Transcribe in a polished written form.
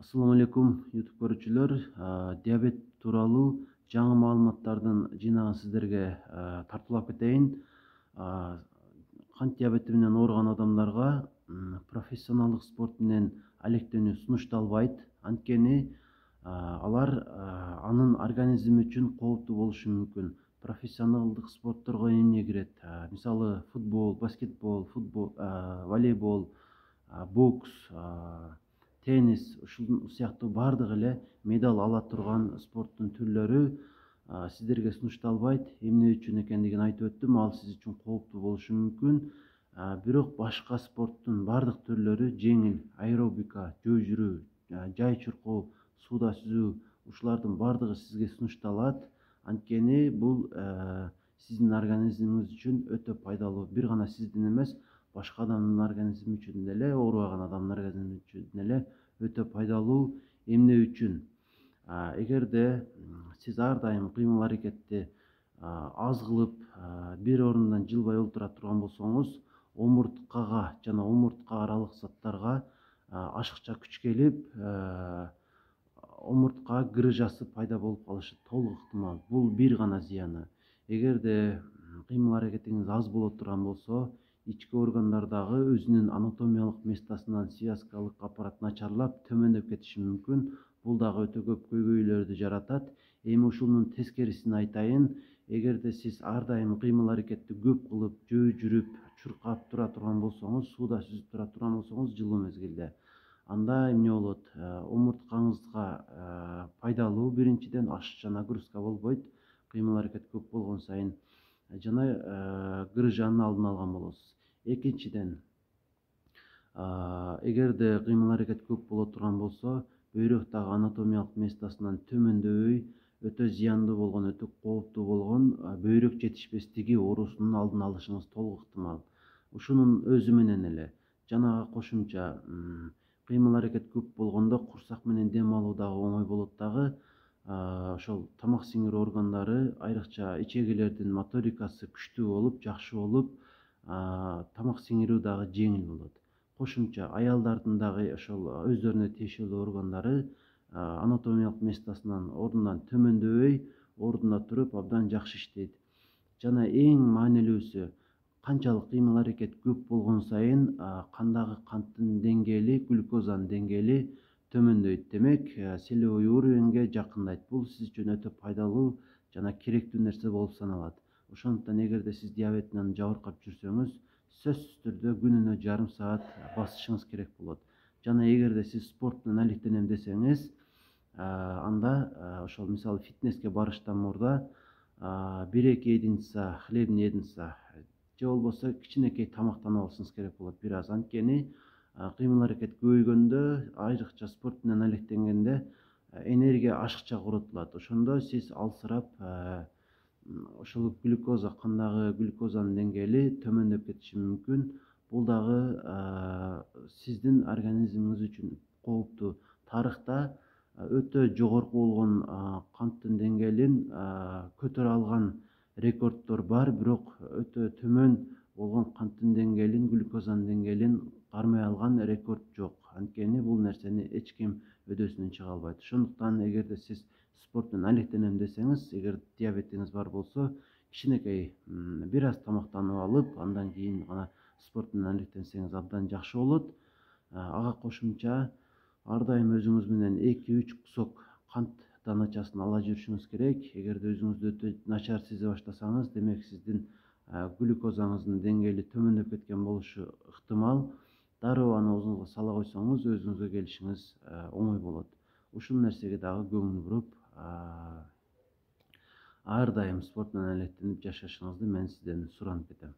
Assalamu alaikum YouTube көрүүчүлөр. Диабет тууралуу жаңы маалыматтардын жыйнагын сиздерге тартуулап кетейин. Кант диабети менен ооруган адамдарга профессионалдык спорт менен алектенүү сунушталбайт. Анткени алар анын организми үчүн кооптуу болушу мүмкүн. Профессионалдык спортторго эмне кирет? Мисалы футбол, баскетбол, волейбол, бокс, теннис, ушул сыяктуу бардыгы эле медаль ала турган спорттун түрлөрү сиздерге сунушталбайт. Эмне үчүн экендигин айтып өттүм. Ал сиз үчүн кооптуу болушу мүмкүн. Бирок башка спорттун бардык түрлөрү жеңил: аэробика, жөө жүрүү, жай чуркоо, сууда сүзүү, ушулардын бардыгы сизге сунушталат. Анткени бул сиздин организмиңиз үчүн өтө пайдалуу. Бир гана сиздин эмес, башка адамдын организми үчүн деле, оорубаган адамдын организми үчүн деле өтө пайдалуу. Эмне үчүн? Эгерде сиз ар дайым кыймыл аракетти аз кылып, бир орундан жылбай олтура турган болсоңуз, омурткага жана омуртка аралык заттарга ашыкча күч келип, омуртка грыжасы пайда болуп калышы толук ыктымал. Бул бир гана зыяны. Эгерде кыймыл аракетиңиз аз боло турган болсо, ички органдардагы өзүнүн анатомиялык местосунан связкалык аппарат начарлап, төмөндөп кетиши мүмкүн. Бул дагы өтө көп көйгөйлөрдү жаратат. Эми ушунун тескерисин айтайын. Эгерде сиз ар дайым кыймыл аракетти көп кылып, жөө жүрүп, чуркап тура турган болсоңуз, сууда сүзүп тура турган болсоңуз, жылуу мезгилде, анда эмне болот? Омурткаңызга пайдалуу. Биринчиден, ашыкча нагрузка болбойт. Кыймыл аракет көп болгон сайын жана грыжанын алдын алган болосуз. Экинчиден, эгерде кыймыл аракет көп боло турган болсо, бөйрөктагы анатомиялык местосунан төмөндөбөй, өтө зыяндуу болгон, өтө кооптуу болгон бөйрөк жетишпестиги оорусунун алдын алышыңыз толук ыктымал. Ушунун өзү менен эле жанага кошумча кыймыл аракет көп болгондо курсак менен дем алуу дагы оңой болот дагы. Ошол тамак сиңирүү органдары, айрыкча ичегилердин моторикасы күчтүү болуп, жакшы болуп, тамак сиңирүү дагы жеңил болот. Кошумча аялдардын дагы ошол өздөрүнө тиешелүү органдары анатомиялык местосунан, ордунан төмөндөбөй, ордунда туруп абдан жакшы иштейт. Жана эң маанилүүсү, канчалык кыймыл аракет көп болгон сайын кандагы канттын деңгээли, глюкозанын деңгээли төмөндөйт. Демек, селевой уровеньге жакындайт. Бул сиз үчүн өтө пайдалуу жана керектүү нерсе болуп саналат. Ошондуктан эгерде сиз диабет менен жабыркап жүрсөңүз, сөзсүз түрдө күнүнө жарым саат басышыңыз керек болот. Жана эгерде сиз спорт менен алектенем десеңиз, анда ошол мисалы фитнеске барыштан мурда 1-2 единица хлебный единица же болбосо кичинекей тамактанып алышыңыз керек болот бир аз. Анткени кыймыл аракет көбөйгөндө, айрыкча спорт менен алектенгенде энергия ашыкча коротулат. Ошондо сиз алсырап, ошол глюкоза, кандагы глюкозанын деңгээли төмөндөп кетиши мүмкүн. Бул дагы сиздин организмиңиз үчүн кооптуу. Тарыхта өтө жогорку болгон канттын деңгээлин көтөрө алган рекорддор бар, бирок өтө төмөн болгон канттын деңгээлин, глюкозанын деңгээлин кармай алган рекорд жок. Анткени бул нерсени эч ким өдөөсүнөн чыга албайт. Ошондуктан эгерде сиз спорт менен алектенем десеңиз, эгер диабетиңиз бар болсо, кичинекей бир аз тамактанып алып, андан кийин гана спорт менен алектенсеңиз абдан жакшы болот. Ага кошумча ар дайым өзүңүз менен 2-3 кусок кант даначасын ала жүрүшүңүз керек. Эгерде өзүңүздү өтө начар сезе баштасаңыз, демек сиздин глюкозаңыздын деңгээли төмөндөп кеткен болушу ыктымал. Дароо аны оозуңузга сала койсоңуз, өзүңүзгө келишиңиз оңой болот. Ушул нерсеге дагы көңүл буруп, ар дайым спорт менен алектенип жашашыңызды мен сизден суранып кетем.